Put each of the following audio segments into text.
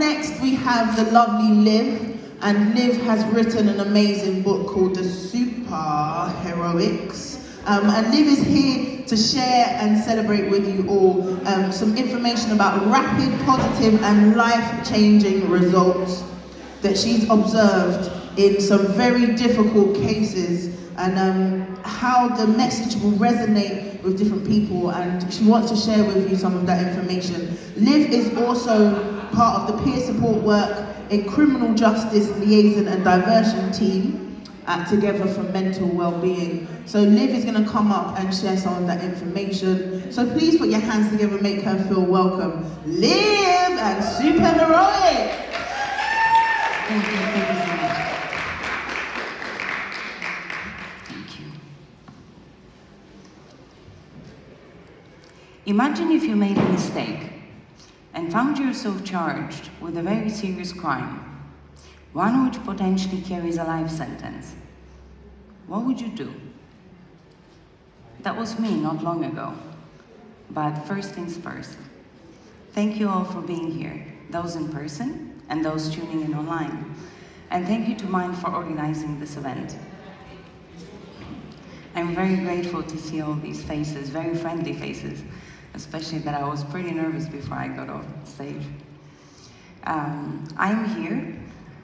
next we have the lovely Liv, and Liv has written an amazing book called the Superheroics. And Liv is here to share and celebrate with you all some information about rapid, positive and life-changing results that she's observed in some very difficult cases, and how the message will resonate with different people, and she wants to share with you some of that information. Liv is also part of the peer support work in criminal justice liaison and diversion team at Together for Mental Wellbeing. So Liv is going to come up and share some of that information. So please put your hands together and make her feel welcome. Liv and Superheroics! Thank you so much. Thank you. Imagine if you made a mistake and found yourself charged with a very serious crime, one which potentially carries a life sentence. What would you do? That was me not long ago. But first things first. Thank you all for being here, those in person and those tuning in online. And thank you to Mind for organizing this event. I'm very grateful to see all these faces, very friendly faces, especially that I was pretty nervous before I got off stage. I'm here.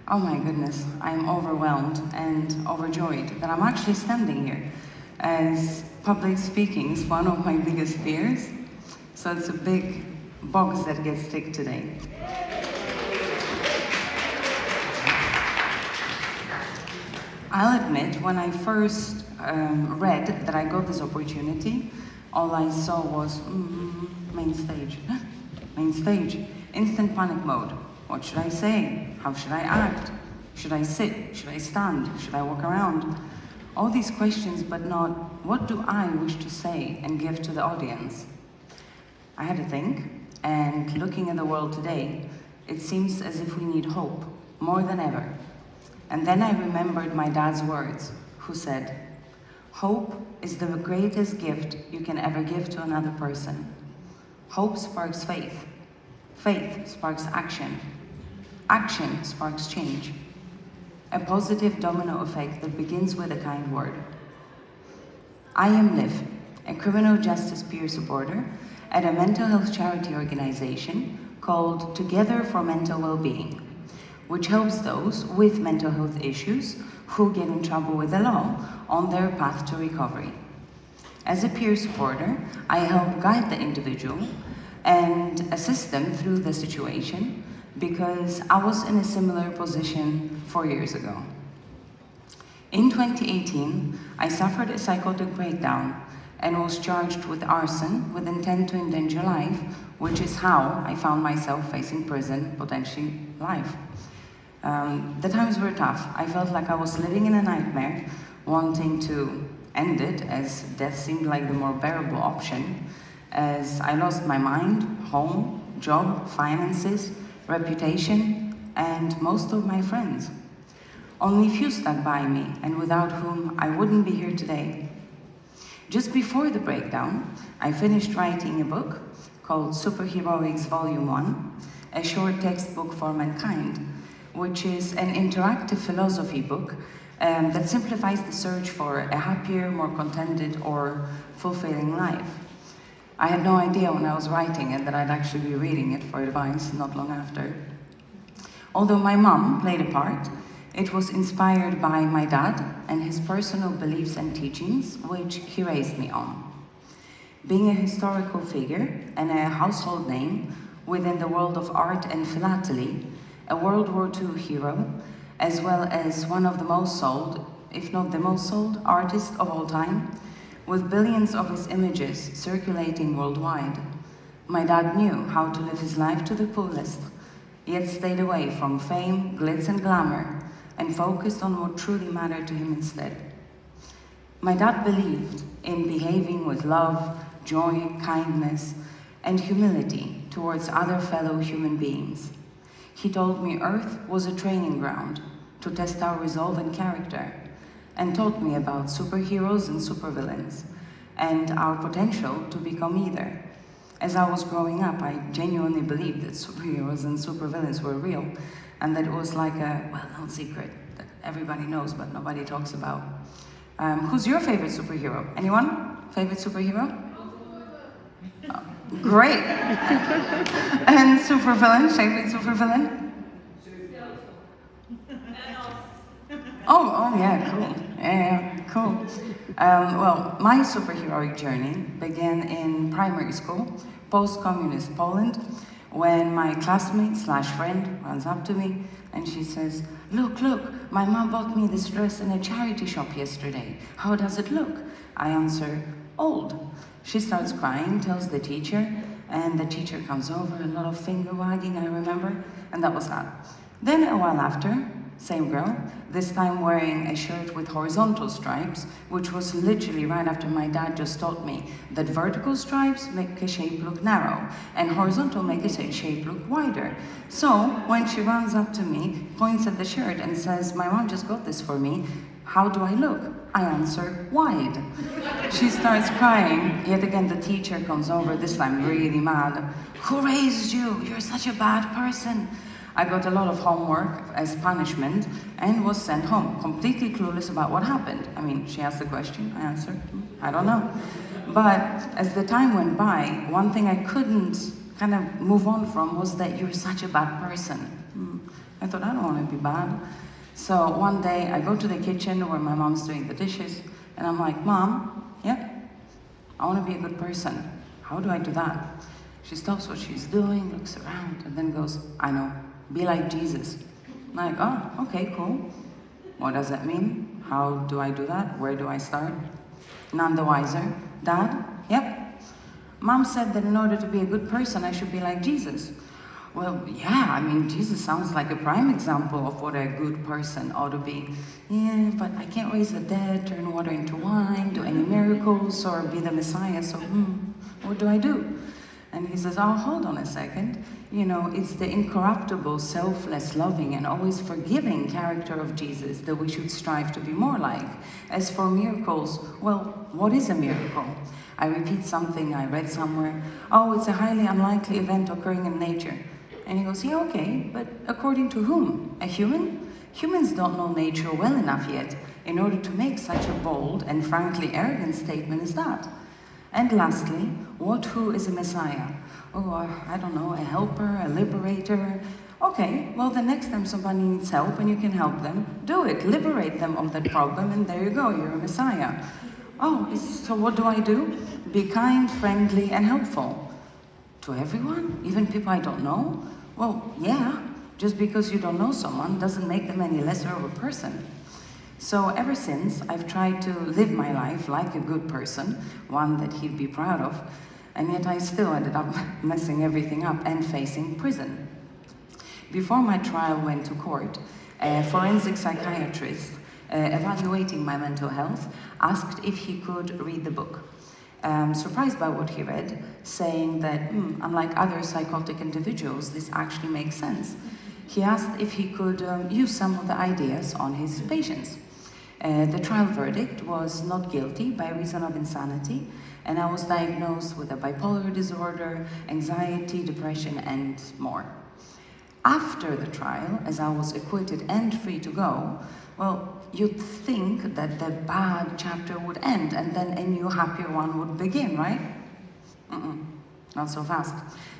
Oh my goodness, I'm overwhelmed and overjoyed that I'm actually standing here, as public speaking is one of my biggest fears. So it's a big box that gets ticked today. I'll admit, when I first read that I got this opportunity, all I saw was main stage, main stage, instant panic mode. What should I say? How should I act? Should I sit? Should I stand? Should I walk around? All these questions, but not, what do I wish to say and give to the audience? I had to think, and looking at the world today, it seems as if we need hope, more than ever. And then I remembered my dad's words, who said, "Hope is the greatest gift you can ever give to another person. Hope sparks faith. Faith sparks action. Action sparks change. A positive domino effect that begins with a kind word." I am Liv, a criminal justice peer supporter at a mental health charity organization called Together for Mental Wellbeing, which helps those with mental health issues who get in trouble with the law on their path to recovery. As a peer supporter, I help guide the individual and assist them through the situation, because I was in a similar position 4 years ago. In 2018, I suffered a psychotic breakdown and was charged with arson with intent to endanger life, which is how I found myself facing prison, potentially life. The times were tough. I felt like I was living in a nightmare, wanting to end it, as death seemed like the more bearable option, as I lost my mind, home, job, finances, reputation, and most of my friends. Only few stuck by me, and without whom I wouldn't be here today. Just before the breakdown, I finished writing a book called Superheroics Volume 1, a short textbook for mankind, which is an interactive philosophy book that simplifies the search for a happier, more contented, or fulfilling life. I had no idea when I was writing it that I'd actually be reading it for advice not long after. Although my mom played a part, it was inspired by my dad and his personal beliefs and teachings, which he raised me on. Being a historical figure and a household name within the world of art and philately, a World War II hero, as well as one of the most sold, if not the most sold, artists of all time, with billions of his images circulating worldwide. My dad knew how to live his life to the fullest, yet stayed away from fame, glitz and glamour, and focused on what truly mattered to him instead. My dad believed in behaving with love, joy, kindness, and humility towards other fellow human beings. He told me Earth was a training ground to test our resolve and character, and taught me about superheroes and supervillains, and our potential to become either. As I was growing up, I genuinely believed that superheroes and supervillains were real, and that it was like a well-known secret that everybody knows but nobody talks about. Who's your favorite superhero? Anyone? Favorite superhero? Oh, great! And supervillain? Favorite supervillain? Oh yeah, cool. Yeah, cool. Well, my superheroic journey began in primary school, post-communist Poland, when my classmate/friend runs up to me and she says, look, my mom bought me this dress in a charity shop yesterday. How does it look? I answer, old. She starts crying, tells the teacher, and the teacher comes over, a lot of finger wagging, I remember, and that was that. Then a while after, same girl, this time wearing a shirt with horizontal stripes, which was literally right after my dad just taught me that vertical stripes make a shape look narrow and horizontal make a shape look wider. So when she runs up to me, points at the shirt and says, my mom just got this for me, how do I look? I answer, wide. She starts crying. Yet again the teacher comes over, this time really mad. Who raised you? You're such a bad person. I got a lot of homework as punishment and was sent home, completely clueless about what happened. I mean, she asked the question, I answered, I don't know. But as the time went by, one thing I couldn't kind of move on from was that you're such a bad person. I thought, I don't want to be bad. So one day I go to the kitchen where my mom's doing the dishes, and I'm like, Mom, yeah, I want to be a good person. How do I do that? She stops what she's doing, looks around, and then goes, I know. Be like Jesus. I'm like, oh, okay, cool. What does that mean? How do I do that? Where do I start? None the wiser. Dad? Yep. Mom said that in order to be a good person, I should be like Jesus. Well, yeah, I mean, Jesus sounds like a prime example of what a good person ought to be. Yeah, but I can't raise the dead, turn water into wine, do any miracles, or be the Messiah, so what do I do? And he says, oh, hold on a second. You know, it's the incorruptible, selfless, loving, and always forgiving character of Jesus that we should strive to be more like. As for miracles, well, what is a miracle? I repeat something I read somewhere. Oh, it's a highly unlikely event occurring in nature. And he goes, yeah, okay, but according to whom? A human? Humans don't know nature well enough yet in order to make such a bold and frankly arrogant statement as that. And lastly, who is a Messiah? Oh, I don't know, a helper, a liberator. Okay, well the next time somebody needs help and you can help them, do it, liberate them of that problem, and there you go, you're a Messiah. Oh, so what do I do? Be kind, friendly, and helpful. To everyone? Even people I don't know? Well, yeah, just because you don't know someone doesn't make them any lesser of a person. So ever since, I've tried to live my life like a good person, one that he'd be proud of, and yet I still ended up messing everything up and facing prison. Before my trial went to court, a forensic psychiatrist evaluating my mental health asked if he could read the book. Surprised by what he read, saying that, unlike other psychotic individuals, this actually makes sense. He asked if he could use some of the ideas on his patients. The trial verdict was not guilty by reason of insanity, and I was diagnosed with a bipolar disorder, anxiety, depression, and more. After the trial, as I was acquitted and free to go, well, you'd think that the bad chapter would end and then a new, happier one would begin, right? Not so fast.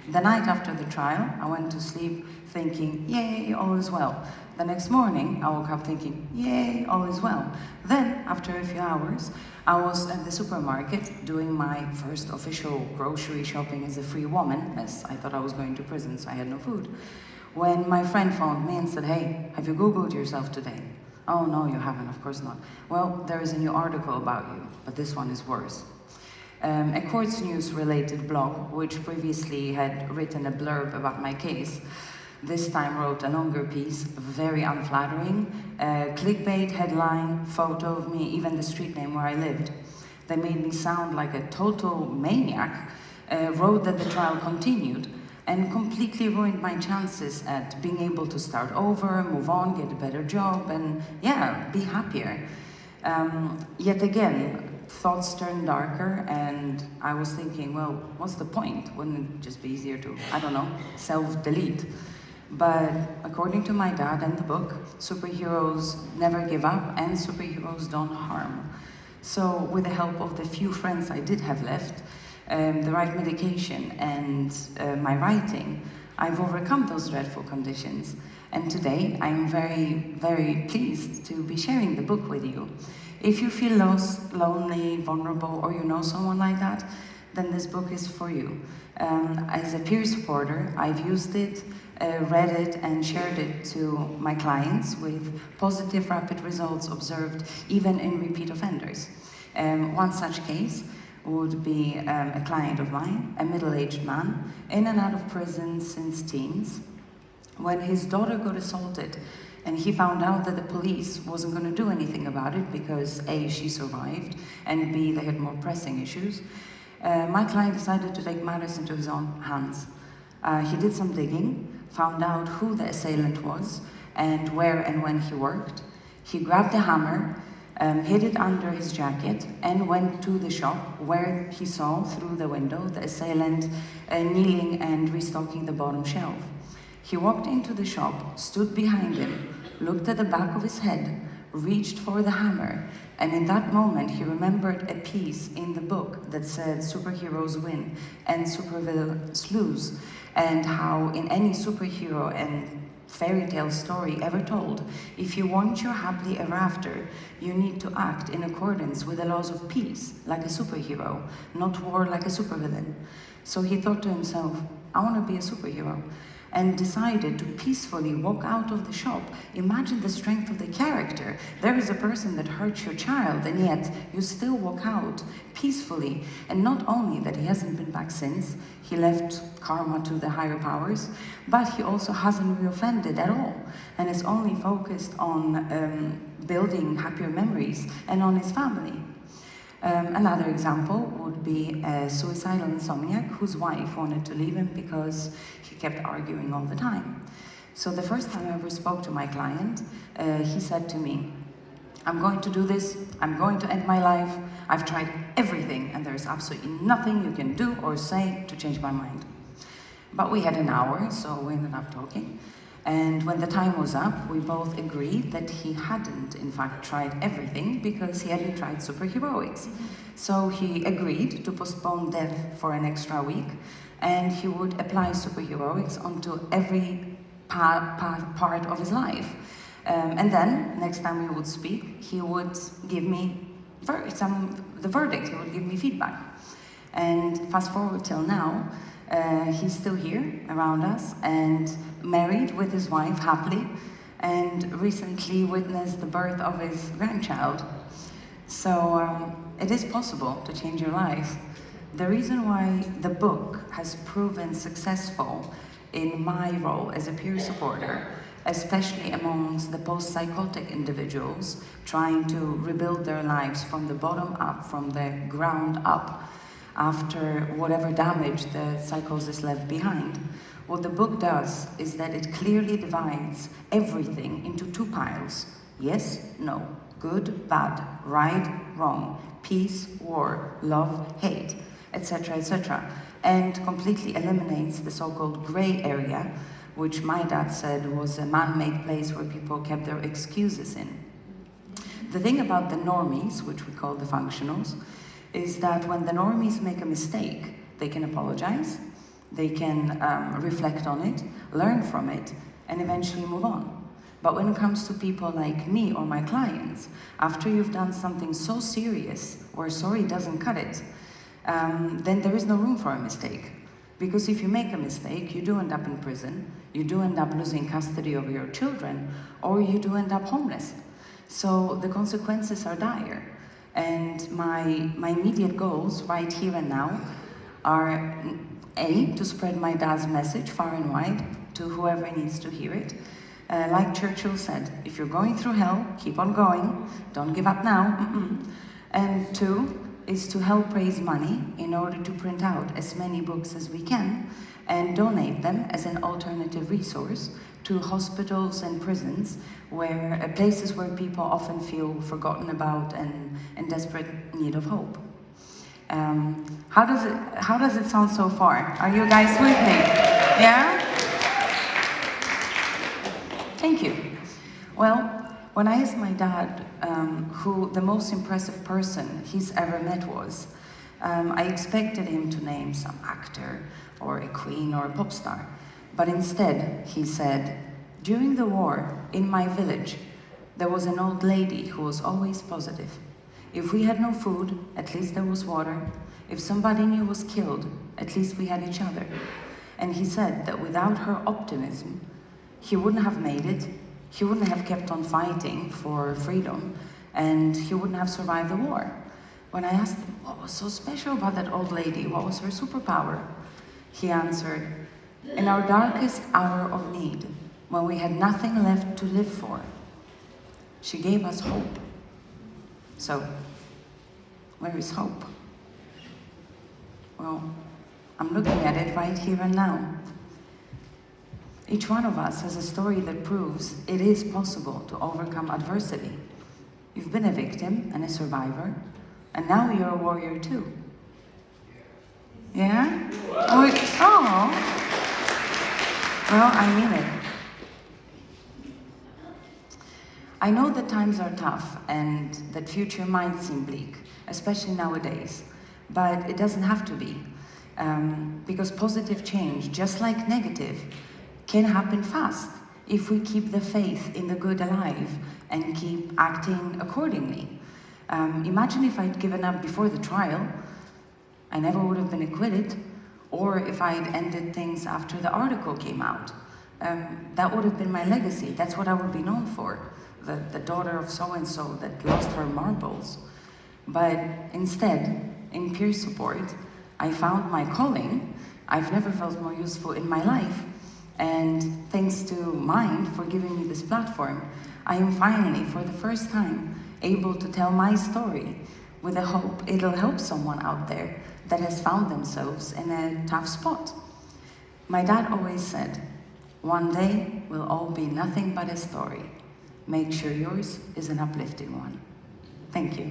The night after the trial, I went to sleep thinking, yay, all is well. The next morning, I woke up thinking, yay, all is well. Then, after a few hours, I was at the supermarket doing my first official grocery shopping as a free woman, as I thought I was going to prison, so I had no food. When my friend phoned me and said, hey, have you Googled yourself today? Oh, no, you haven't, of course not. Well, there is a new article about you, but this one is worse. A Quartz News-related blog, which previously had written a blurb about my case, this time wrote a longer piece, very unflattering, clickbait headline, photo of me, even the street name where I lived. They made me sound like a total maniac, wrote that the trial continued, and completely ruined my chances at being able to start over, move on, get a better job, and yeah, be happier. Yet again, thoughts turned darker, and I was thinking, well, what's the point? Wouldn't it just be easier to, I don't know, self-delete? But according to my dad and the book, superheroes never give up and superheroes don't harm. So with the help of the few friends I did have left, the right medication and my writing, I've overcome those dreadful conditions. And today I'm very, very pleased to be sharing the book with you. If you feel lost, lonely, vulnerable, or you know someone like that, then this book is for you. As a peer supporter, I've used it, read it, and shared it to my clients with positive, rapid results observed even in repeat offenders. One such case would be a client of mine, a middle-aged man, in and out of prison since teens, when his daughter got assaulted. And he found out that the police wasn't going to do anything about it because A, she survived, and B, they had more pressing issues. My client decided to take matters into his own hands. He did some digging, found out who the assailant was, and where and when he worked. He grabbed a hammer, hid it under his jacket, and went to the shop where he saw through the window the assailant kneeling and restocking the bottom shelf. He walked into the shop, stood behind him, looked at the back of his head, reached for the hammer, and in that moment he remembered a piece in the book that said superheroes win and supervillains lose, and how in any superhero and fairy tale story ever told, if you want your happily ever after, you need to act in accordance with the laws of peace, like a superhero, not war like a supervillain. So he thought to himself, I want to be a superhero, and decided to peacefully walk out of the shop. Imagine the strength of the character. There is a person that hurts your child, and yet you still walk out peacefully. And not only that he hasn't been back since, he left karma to the higher powers, but he also hasn't reoffended at all, and is only focused on building happier memories and on his family. Another example would be a suicidal insomniac whose wife wanted to leave him because he kept arguing all the time. So the first time I ever spoke to my client, he said to me, I'm going to do this, I'm going to end my life, I've tried everything and there's absolutely nothing you can do or say to change my mind. But we had an hour, so we ended up talking. And when the time was up, we both agreed that he hadn't, in fact, tried everything because he hadn't tried Superheroics. So he agreed to postpone death for an extra week, and he would apply Superheroics onto every part of his life. And then, next time we would speak, he would give me the verdict, he would give me feedback. And fast forward till now, he's still here around us and married with his wife happily, and recently witnessed the birth of his grandchild. So it is possible to change your life. The reason why the book has proven successful in my role as a peer supporter, especially amongst the post-psychotic individuals trying to rebuild their lives from the bottom up, from the ground up, after whatever damage the psychosis left behind. What the book does is that it clearly divides everything into two piles. Yes, no, good, bad, right, wrong, peace, war, love, hate, etc., etc., and completely eliminates the so-called gray area, which my dad said was a man-made place where people kept their excuses in. The thing about the normies, which we call the functionals, is that when the normies make a mistake, they can apologize, they can reflect on it, learn from it, and eventually move on. But when it comes to people like me or my clients, after you've done something so serious where sorry doesn't cut it, then there is no room for a mistake. Because if you make a mistake, you do end up in prison, you do end up losing custody over your children, or you do end up homeless. So the consequences are dire. And my immediate goals right here and now are A, to spread my dad's message far and wide to whoever needs to hear it. Like Churchill said, if you're going through hell, keep on going, don't give up now. And 2, is to help raise money in order to print out as many books as we can and donate them as an alternative resource to hospitals and prisons, where places where people often feel forgotten about and in desperate need of hope. How does it sound so far? Are you guys with me? Yeah? Thank you. Well, when I asked my dad who the most impressive person he's ever met was, I expected him to name some actor or a queen or a pop star. But instead, he said, during the war, in my village, there was an old lady who was always positive. If we had no food, at least there was water. If somebody new was killed, at least we had each other. And he said that without her optimism, he wouldn't have made it, he wouldn't have kept on fighting for freedom, and he wouldn't have survived the war. When I asked him what was so special about that old lady, what was her superpower, he answered, in our darkest hour of need, when we had nothing left to live for, she gave us hope. So, where is hope? Well, I'm looking at it right here and now. Each one of us has a story that proves it is possible to overcome adversity. You've been a victim and a survivor, and now you're a warrior too. Yeah? Oh. Well, I mean it. I know that times are tough and that future might seem bleak, especially nowadays, but it doesn't have to be. Because positive change, just like negative, can happen fast if we keep the faith in the good alive and keep acting accordingly. Imagine if I'd given up before the trial, I never would have been acquitted, or if I'd ended things after the article came out. That would have been my legacy. That's what I would be known for. The daughter of so-and-so that lost her marbles. But instead, in peer support, I found my calling. I've never felt more useful in my life. And thanks to Mind for giving me this platform, I am finally, for the first time, able to tell my story with the hope it'll help someone out there that has found themselves in a tough spot. My dad always said, one day will all be nothing but a story. Make sure yours is an uplifting one. Thank you.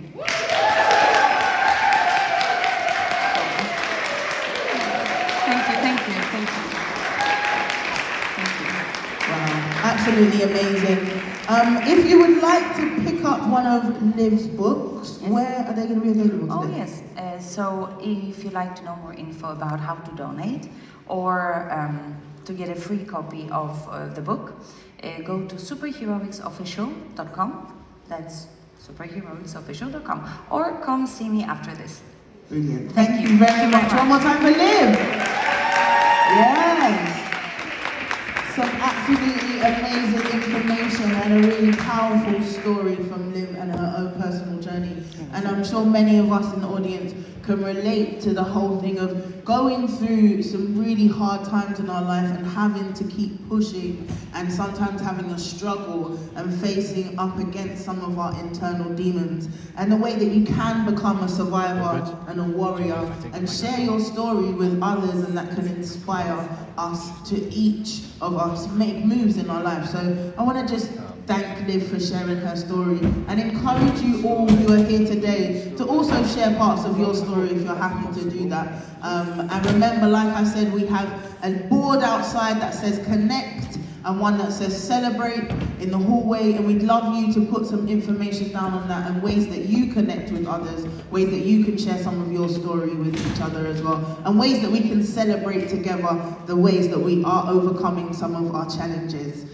Thank you. Wow, absolutely amazing. If you would like to pick up one of Liv's books, yes. Where are they going to be available today? Oh yes, so if you'd like to know more info about how to donate or to get a free copy of the book, go to superheroicsofficial.com. That's superheroicsofficial.com. Or come see me after this. Brilliant. Thank you very much. One more time for Liv. Yes. Some absolutely amazing information and a really powerful story from Liv and her own personal journey. And I'm sure many of us in the audience can relate to the whole thing of going through some really hard times in our life and having to keep pushing and sometimes having a struggle and facing up against some of our internal demons. And the way that you can become a survivor and a warrior and share your story with others, and that can inspire us to each of us make moves in our life. So I want to just thank Liv for sharing her story and encourage you all who are here today to also share parts of your story if you're happy to do that. And remember, like I said, we have a board outside that says connect and one that says celebrate in the hallway, and we'd love you to put some information down on that and ways that you connect with others, ways that you can share some of your story with each other as well, and ways that we can celebrate together the ways that we are overcoming some of our challenges.